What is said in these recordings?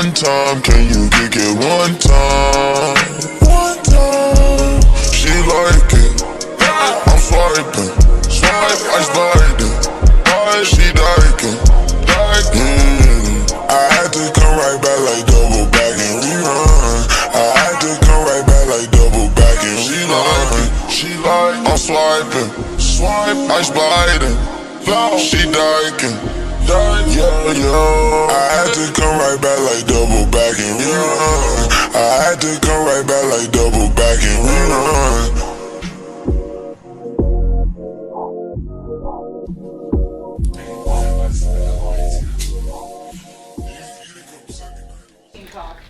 one time, can you kick it one time? One time. She like it, I'm swiping, swipe, I sliding. She liking, I had to come right back like double back and rerun. I had to come right back like double back and rerun. She like, I'm swiping, swipe, I sliding. She liking, yeah. I had to come right back like double back and rerun. I had to come right back like double back and rerun.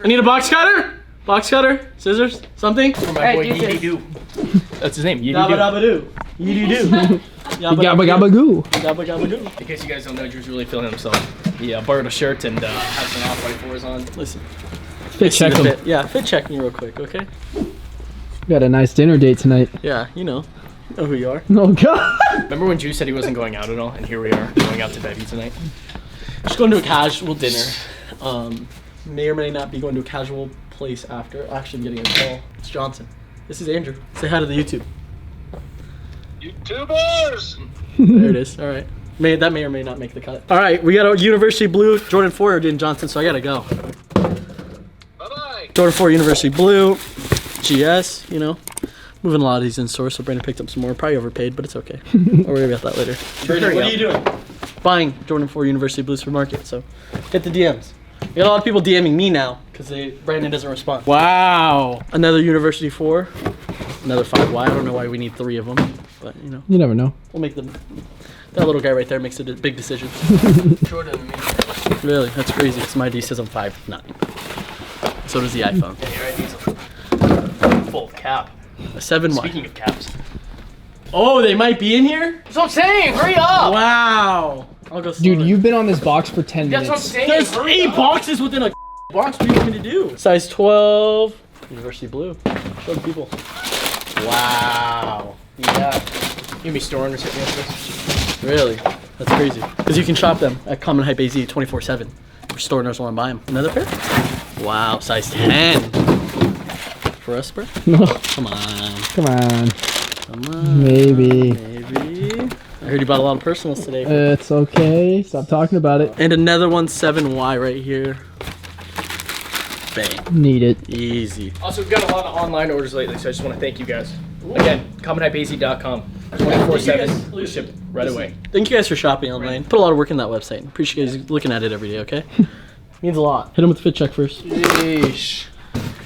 I need a box cutter? Box cutter? Scissors? Something? For my boy Yeedy Doo. That's his name, Yeedy Dabba Doo. dabba doo. Yeedy doo. Gabba gabba goo. Gabba gabba goo. In case you guys don't know, Drew's really feeling himself. He borrowed a shirt and has some off-white fours on. Listen. Fit check him. Yeah, fit check me real quick, okay? Got a nice dinner date tonight. Yeah, you know. You know who you are. Oh god. Remember when Drew said he wasn't going out at all? And here we are, going out to Bevy tonight. Just going to a casual dinner. May or may not be going to a casual place after. Actually, I'm getting a call. It's Johnson. This is Andrew. Say hi to the YouTube. YouTubers! There it is. All right. That may or may not make the cut. All right, we got a University Blue Jordan 4 in Johnson, so I gotta go. Bye-bye! Jordan 4 University Blue, GS, you know. Moving a lot of these in store, so Brandon picked up some more. Probably overpaid, but it's okay. I'll worry about that later. Brandon, what are you doing? Buying Jordan 4 University Blues for market, so get the DMs. We got a lot of people DMing me now because Brandon doesn't respond. Wow. Another University 4, another 5Y. I don't know why we need 3 of them, but you know. You never know. We'll make them. That little guy right there makes a big decision. Jordan and me. Really, that's crazy because my ID says I'm 5'9". So does the iPhone. Yeah, your ID's full of cap. A 7Y. Speaking of caps. Oh, they might be in here? That's what I'm saying, hurry up! Wow. I'll go Dude, slower. you've been on this box for 10 That's what I'm minutes. saying, There's hurry 8 up. boxes within a box. What do you want me to do? Size 12. University Blue. Show the people. Wow. Yeah. You gonna be storing or something after this? Really? That's crazy. Because you can shop them at Common Hype AZ 24/7. If store owners want to buy them. Another pair? Wow. Size 10. For us, bro? No. Come on. Come on. Come on. Maybe. Maybe. I heard you bought a lot of personals today. It's okay. Stop talking about it. And another one, 7Y right here. Bang. Need it. Easy. Also, we've got a lot of online orders lately, so I just want to thank you guys. Again, commonhypeaz.com. 24/7. We ship right away. Thank you guys for shopping online. Put a lot of work in that website. Appreciate you guys looking at it every day, okay? Means a lot. Hit them with the fit check first. Yeesh.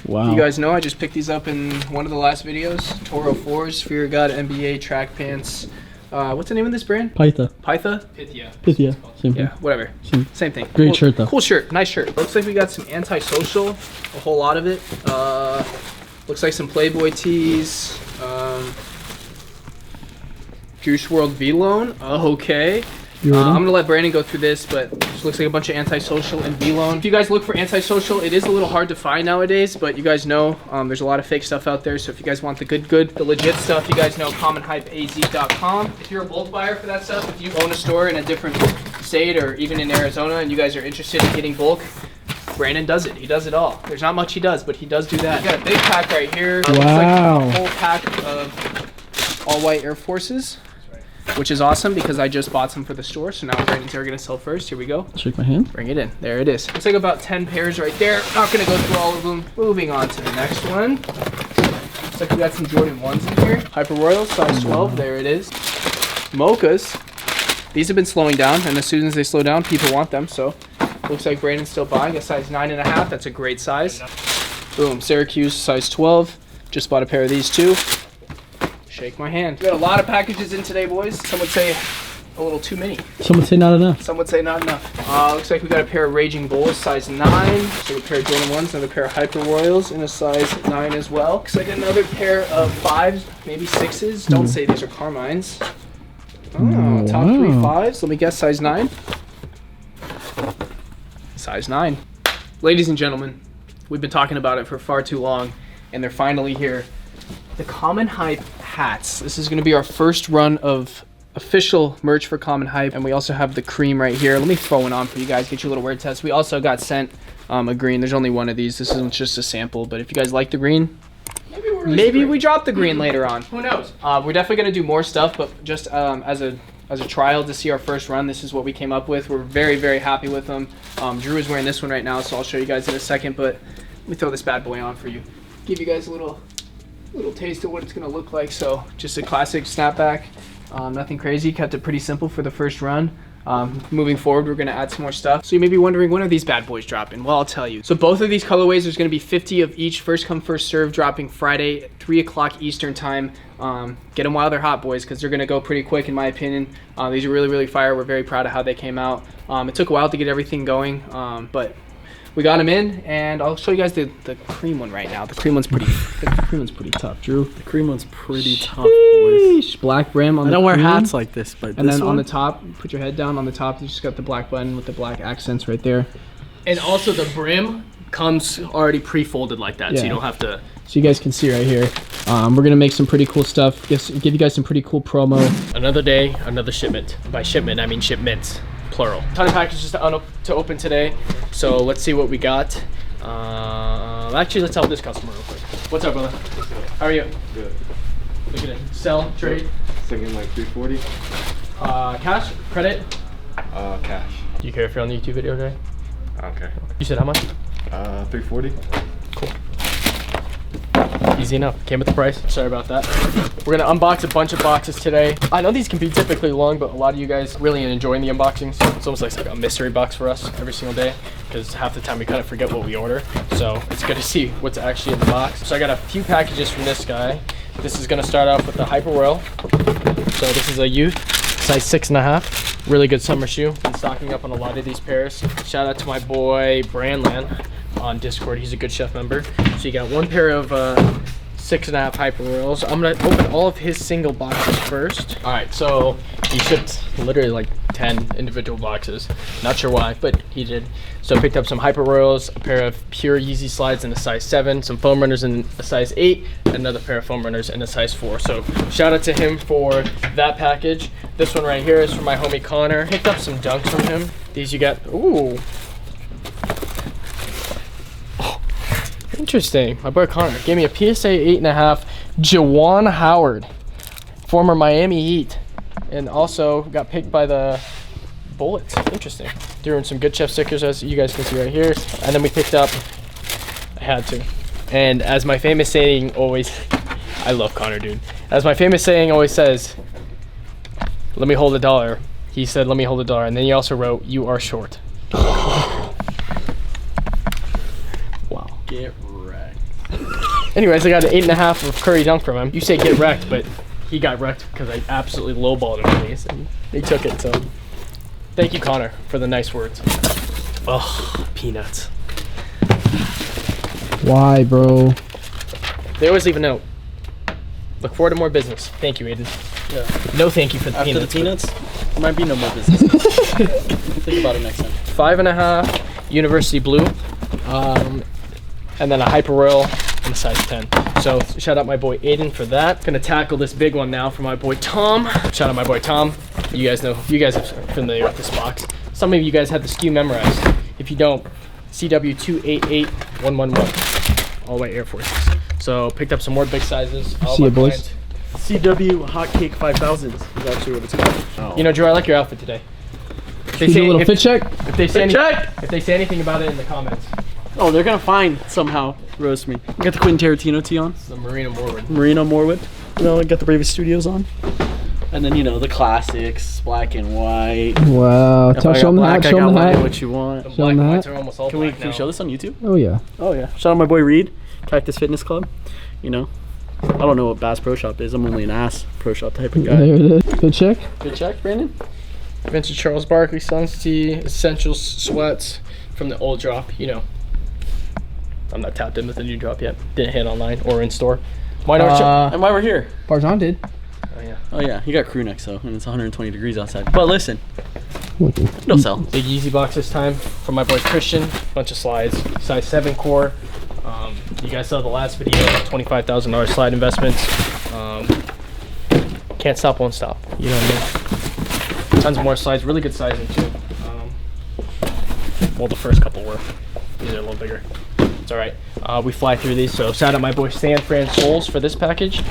Wow. You guys know I just picked these up in one of the last videos. Toro 4s, Fear of God NBA track pants. What's the name of this brand? Pytha. Pytha? Pythia. Pythia. Same Yeah, thing. whatever. Same thing. Great Cool- shirt, though. Cool shirt. Nice shirt. Looks like we got some Antisocial, a whole lot of it. Looks like some Playboy tees. Juice WRLD V-Lone. Okay. You ready? I'm gonna let Brandon go through this, but this looks like a bunch of Antisocial and V-Lone. If you guys look for Antisocial, it is a little hard to find nowadays, but you guys know there's a lot of fake stuff out there. So if you guys want the the legit stuff, you guys know commonhypeaz.com. If you're a bulk buyer for that stuff, if you own a store in a different state or even in Arizona and you guys are interested in getting bulk, Brandon does it. He does it all. There's not much he does, but he does do that. We got a big pack right here. Looks like Wow. a whole pack of all-white Air Forces. Which is awesome because I just bought some for the store, so now Brandon's are gonna sell first. Here we go. Shake my hand. Bring it in. There it is. Looks like about 10 pairs right there. Not gonna go through all of them. Moving on to the next one. Looks like we got some Jordan 1s in here. Hyper Royal, size 12. There it is. Mochas. These have been slowing down, and as soon as they slow down, people want them. So looks like Brandon's still buying a size 9.5. That's a great size. Boom. Syracuse, size 12. Just bought a pair of these too. Shake my hand. We got a lot of packages in today, boys. Some would say a little too many. Some would say not enough. Some would say not enough. Looks like we got a pair of Raging Bulls, size 9. So a pair of Jordan 1s, another pair of Hyper Royals in a size 9 as well. Looks like another pair of 5s, maybe 6s. Don't say these are Carmines. Oh, top 3 5s. Let me guess, size 9. Size 9. Ladies and gentlemen, we've been talking about it for far too long, and they're finally here. The Common Hype hats. This is going to be our first run of official merch for Common Hype, and we also have the cream right here. Let me throw one on for you guys, get you a little wear test. We also got sent a green. There's only one of these. This isn't just a sample, but if you guys like the green, maybe we drop the green later on. Who knows? We're definitely gonna do more stuff, but just as a trial to see our first run, this is what we came up with. We're very, very happy with them. Drew is wearing this one right now, so I'll show you guys in a second, but let me throw this bad boy on for you. Give you guys a little taste of what it's gonna look like. So just a classic snapback, nothing crazy, kept it pretty simple for the first run. Moving forward, we're gonna add some more stuff. So you may be wondering, when are these bad boys dropping? Well, I'll tell you. So both of these colorways, there's gonna be 50 of each, first come, first serve, dropping Friday at 3 o'clock Eastern time. Get them while they're hot, boys, because they're gonna go pretty quick in my opinion. These are really, really fire. We're very proud of how they came out. It took a while to get everything going, but we got them in, and I'll show you guys the cream one right now. The cream one's pretty tough, Drew. The cream one's pretty tough, boys. Black brim on the I don't wear cream. hats like this, but And this then one, on the top, put your head down on the top. You just got the black button with the black accents right there. And also the brim comes already pre-folded like that, so Yeah. you don't have to. So you guys can see right here. We're gonna make some pretty cool stuff. Give you guys some pretty cool promo. Another day, another shipment. By shipment, I mean shipments, plural. Ton of packages to open today, so let's see what we got. Actually, let's help this customer real quick. What's up, brother? How are you? Good. Look at it. Sell, trade, Thinking like 340. cash, credit. Cash. Do you care if you're on the YouTube video today? Okay. You said how much? 340. Easy enough. Came with the price. Sorry about that. We're gonna unbox a bunch of boxes today. I know these can be typically long, but a lot of you guys really enjoying the unboxings. It's almost like a mystery box for us every single day, because half the time we kind of forget what we order. So it's good to see what's actually in the box. So I got a few packages from this guy. This is gonna start off with the Hyper Royal. So this is a youth, size 6.5. Really good summer shoe. Been stocking up on a lot of these pairs. Shout out to my boy Brandland on Discord. He's a good chef member. So you got one pair of 6.5 Hyper Royals. I'm gonna open all of his single boxes first. All right, so he shipped literally like 10 individual boxes. Not sure why, but he did. So I picked up some Hyper Royals, a pair of pure Yeezy slides in a size 7, some foam runners in a size 8, and another pair of foam runners in a size 4. So shout out to him for that package. This one right here is from my homie Connor. Picked up some dunks from him. These you got, ooh. Interesting. My boy Connor gave me a PSA 8.5 Juwan Howard, former Miami Heat, and also got picked by the Bullets. Interesting. Doing some good chef stickers, as you guys can see right here. And then we picked up, I had to. And as my famous saying always, I love Connor, dude. As my famous saying always says, let me hold $1. He said, let me hold $1. And then he also wrote, you are short. Wow. get wrecked. Anyways, I got an 8.5 of Curry Dunk from him. You say get wrecked, but he got wrecked because I absolutely lowballed him on these, and he took it. So thank you, Connor, for the nice words. Oh, peanuts. Why, bro? They always leave a note. Look forward to more business. Thank you, Aiden. Yeah. No thank you for the After peanuts. the peanuts, there might be no more business. Think about it next time. 5.5 University Blue, and then a Hyper Royal in a size 10. So shout out my boy Aiden for that. Gonna tackle this big one now for my boy Tom. Shout out my boy Tom. You guys know, you guys are familiar with this box. Some of you guys have the SKU memorized. If you don't, CW288111, all white Air Forces. So picked up some more big sizes. All See my ya, boys. clients. CW Hotcake 5000 is actually what it's called. You know, Drew, I like your outfit today. If they Should we do a little if- fit check? If they say check! if they say anything about it in the comments, Oh, they're gonna find somehow roast me. I got the Quentin Tarantino tee on, it's the Marina Morwood. Marino Morwood. You know, I got the Bravest Studios on, and then you know the classics, black and white. Wow. If I got Show them the black, hat. I Show got them the white. hat. What you want? The Show black them and that. whites are almost all Can we black now. show this on YouTube? Oh yeah. Oh yeah. Shout out my boy Reed, Cactus Fitness Club. You know, I don't know what Bass Pro Shop is. I'm only an ass Pro Shop type of guy. There it is. Fit check. Good check, Brandon. Vintage Charles Barkley Suns tee, Essentials sweats from the old drop. You know, I'm not tapped in with the new drop yet. Didn't hit online or in store. Why not? And why we're here? Barzan did. Oh yeah. Oh yeah, you got crew neck though, and it's 120 degrees outside. But listen, no sell. Big Yeezy box this time from my boy Christian. Bunch of slides, size 7 core. You guys saw the last video, $25,000 slide investments. Can't stop, won't stop. You know what I mean? Tons more slides, really good sizing too. Well, the first couple were. These are a little bigger. It's all right. We fly through these. So shout out my boy San Fran Souls for this package.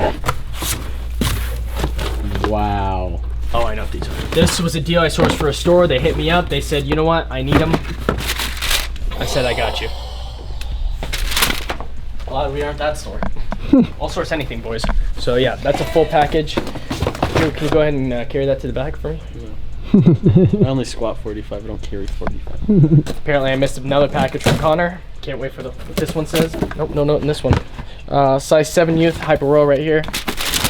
Wow. Oh, I know what these are. This was a deal I sourced for a store. They hit me up. They said, you know what? I need them. I said, I got you. Well, we aren't that store. I'll source anything, boys. So yeah, that's a full package. Can you go ahead and carry that to the back for me? I only squat 45. I don't carry 45. Apparently I missed another package from Connor. Can't wait for what this one says. Nope, no note in this one. Size 7 youth, Hyper Royal right here.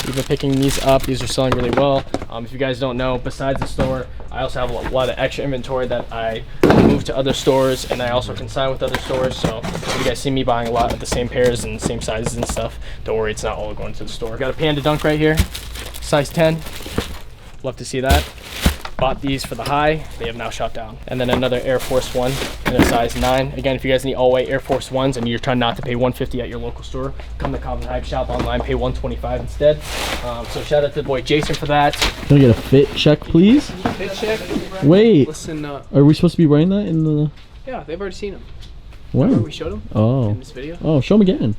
We've been picking these up. These are selling really well. If you guys don't know, besides the store, I also have a lot of extra inventory that I move to other stores, and I also consign with other stores. So if you guys see me buying a lot of the same pairs and same sizes and stuff, don't worry, it's not all going to the store. Got a Panda Dunk right here, size 10. Love to see that. Bought these for the high. They have now shot down. And then another Air Force One in a size 9. Again, if you guys need all-white Air Force Ones and you're trying not to pay $150 at your local store, come to Calvin Hype, shop online, pay $125 instead. So shout out to the boy Jason for that. Can I get a fit check, please? Fit check. Wait. Listen, Are we supposed to be wearing that in the... yeah, they've already seen them. When? We showed them Oh. in this video. Oh, show them again.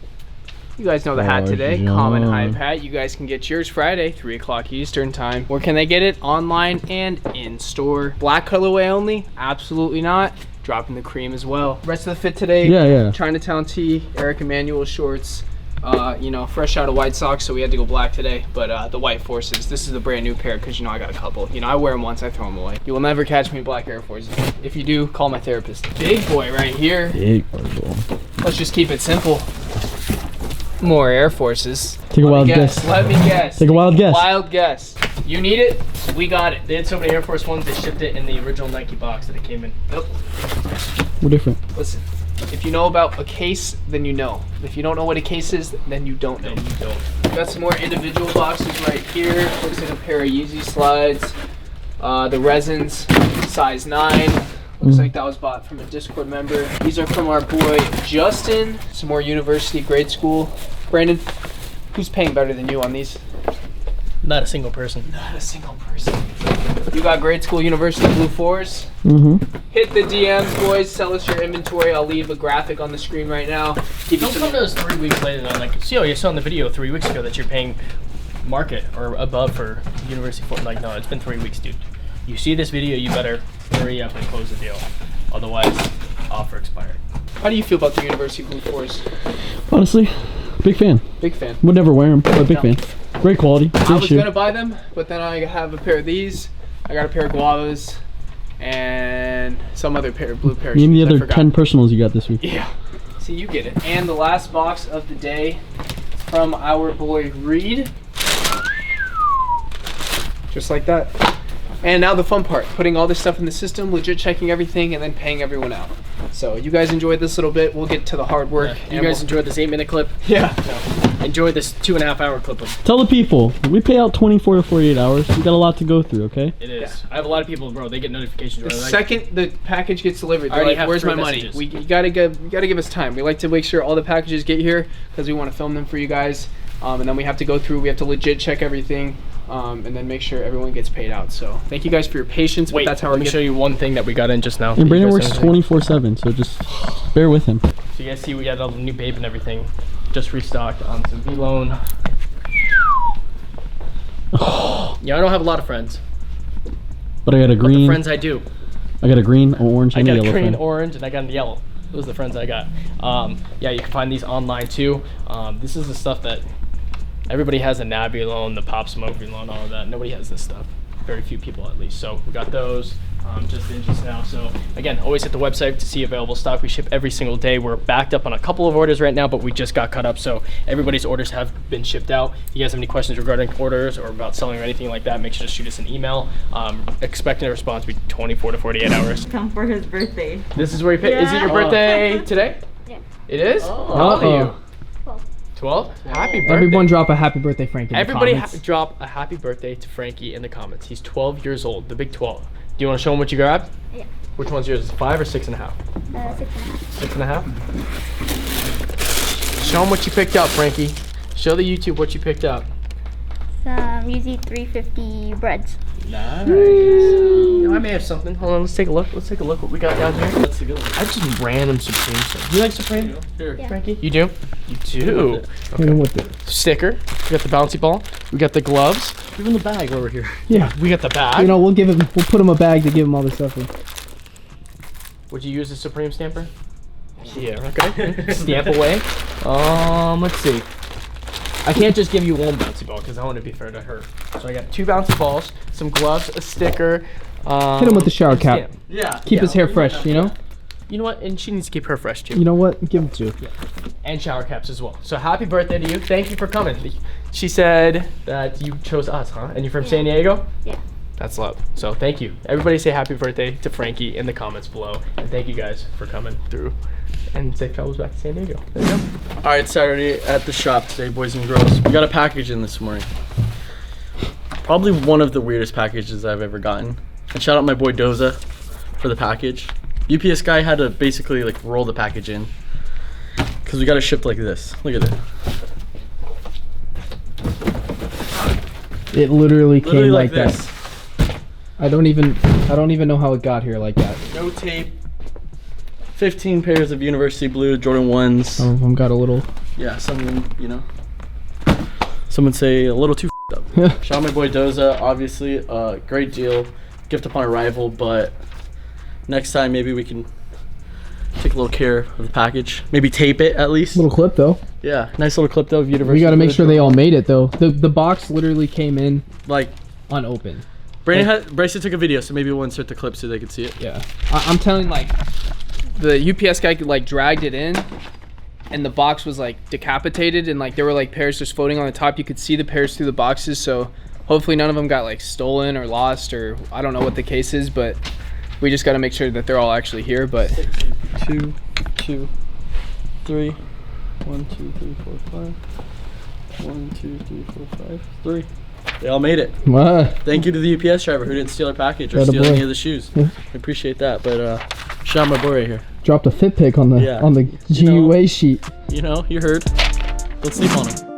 You guys know the hat Oh, today, John. Common Hype hat. You guys can get yours Friday, 3 o'clock Eastern time. Where can they get it? Online and in store. Black colorway only? Absolutely not. Dropping the cream as well. Rest of the fit today. Yeah. Chinatown tee, Eric Emanuel shorts. You know, fresh out of White Sox, so we had to go black today. But the White Forces, this is the brand new pair because you know I got a couple. You know, I wear them once, I throw them away. You will never catch me in black Air Forces. If you do, call my therapist. Big boy right here. Big purple. Let's just keep it simple. More Air Forces. Take a wild guess. Let me guess. Take a wild guess. Wild guess. You need it? We got it. They had so many Air Force Ones, they shipped it in the original Nike box that it came in. Yep. We're different. Listen, if you know about a case, then you know. If you don't know what a case is, then you don't know. And you don't. We got some more individual boxes right here. Looks like a pair of Yeezy slides. The resins, size 9. Looks like that was bought from a Discord member. These are from our boy Justin. Some more university grade school. Brandon, who's paying better than you on these? Not a single person. Not a single person. You got grade school university blue 4s. Mm-hmm. Hit the DMs, boys. Sell us your inventory. I'll leave a graphic on the screen right now. Give you Don't some. come to us 3 weeks later and I'm like, see, you saw in the video 3 weeks ago that you're paying market or above for university foot. Like, no, it's been 3 weeks, dude. You see this video, you better hurry up and close the deal. Otherwise, offer expired. How do you feel about the university blue 4s? Honestly, big fan. Big fan. Would never wear them, but big fan. Great quality. I Great was shoe. gonna buy them, but then I have a pair of these. I got a pair of guavas and some other pair of blue pair of Name the shoes. I other forgot. 10 personals you got this week. Yeah. See, you get it. And the last box of the day from our boy Reed. Just like that. And now the fun part, putting all this stuff in the system, legit checking everything, and then paying everyone out. So you guys enjoyed this little bit. We'll get to the hard work. Yeah. You guys enjoyed this 8-minute clip? Yeah. Enjoy this 2.5-hour clip. Tell the people, we pay out 24 to 48 hours. We got a lot to go through, okay? It is. I have a lot of people, bro. They get notifications. The Right? Like, second the package gets delivered, I they're already like, have "Where's 3 my money?" messages. You gotta give us time. We like to make sure all the packages get here because we want to film them for you guys, and then we have to go through. We have to legit check everything, and then make sure everyone gets paid out. So thank you guys for your patience. wait, but that's how let we're me getting. show you one thing that we got in just now. And Brandon You works guys don't think- 24/7, so just bear with him. So you guys see we got all the new babe and everything. Just restocked on some V-Loan. Yeah, I don't have a lot of friends, But I got a but the green, friends I do. I got a green, orange, I and a got a yellow green, friend. orange, and I got a yellow. Those are the friends I got. Yeah, you can find these online too. This is the stuff that everybody has, a Nabby loan, the Pop Smoke loan, all of that. Nobody has this stuff. Very few people at least. So we got those just in just now. So again, always hit the website to see available stock. We ship every single day. We're backed up on a couple of orders right now, but we just got cut up. So everybody's orders have been shipped out. If you guys have any questions regarding orders or about selling or anything like that, make sure to shoot us an email. Expecting a response between 24 to 48 hours. Come for his birthday. This is where you pay. Is it your Yeah. birthday today? Yeah. It is? Oh. How old are you? 12. 12? Happy birthday. Everyone drop a happy birthday, Frank. Everybody drop a happy birthday to Frankie in the comments. He's 12 years old, the big 12. Do you want to show him what you grabbed? Yeah. Which one's yours? 5 or 6.5? 6.5. 6.5? Show him what you picked up, Frankie. Show the YouTube what you picked up. Some Yeezy 350 breads. Nice. I may have something. Hold on, let's take a look. Let's take a look what we got down here. That's a good one. I have just random Supreme stuff. You like Supreme? Here. Yeah. Frankie? You do? You do. Hit him with it. Sticker. We got the bouncy ball. We got the gloves. Give him the bag over here. Yeah. We got the bag. You know, we'll put him a bag to give him all this stuff in. Would you use a Supreme stamper? Yeah, okay. Stamp away. Let's see. I can't just give you one bouncy ball because I want to be fair to her. So I got 2 bouncy balls, some gloves, a sticker. Hit him with the shower cap. stamp. Yeah. Keep his hair fresh, you know? You know what? And she needs to keep her fresh too. You know what? Give him 2. And shower caps as well. So happy birthday to you. Thank you for coming. She said that you chose us, huh? And you're from San Diego? Yeah. That's love. So thank you. Everybody say happy birthday to Frankie in the comments below. And thank you guys for coming through. And safe travels back to San Diego. There you go. All right, Saturday at the shop today, boys and girls. We got a package in this morning. Probably one of the weirdest packages I've ever gotten. And shout out my boy Doza for the package. UPS guy had to basically like roll the package in because we got it shipped like this. Look at it. It literally came Literally like that. this. I don't even know how it got here like that. No tape. 15 pairs of University Blue Jordan 1s. Some of them got a little. Yeah, some of them, you know. Some would say a little too up. Shout out my boy Doza, obviously, great deal, gift upon arrival, but next time maybe we can take a little care of the package. Maybe tape it at least. Little clip though. Yeah, nice little clip though of University. We got to make Blue sure they Jordan. all made it though. The box literally came in Like, unopened. Bryson took a video, so maybe we'll insert the clip so they can see it. Yeah. I'm telling, like, the UPS guy like dragged it in, and the box was like decapitated, and like there were like pairs just floating on the top. You could see the pairs through the boxes, so hopefully none of them got like stolen or lost, or I don't know what the case is, but we just got to make sure that they're all actually here. But 2, 2, 3. 1, 2, 3, 4, 5. 1, 2, 3, 4, 5. 3. They all made it. What? Thank you to the UPS driver who didn't steal our package or Atta steal boy. any of the shoes. Yeah. We appreciate that. But shout out my boy right here. Dropped a fit pic on the Yeah. on the You know- GUA sheet. You know, you heard. Don't sleep on him.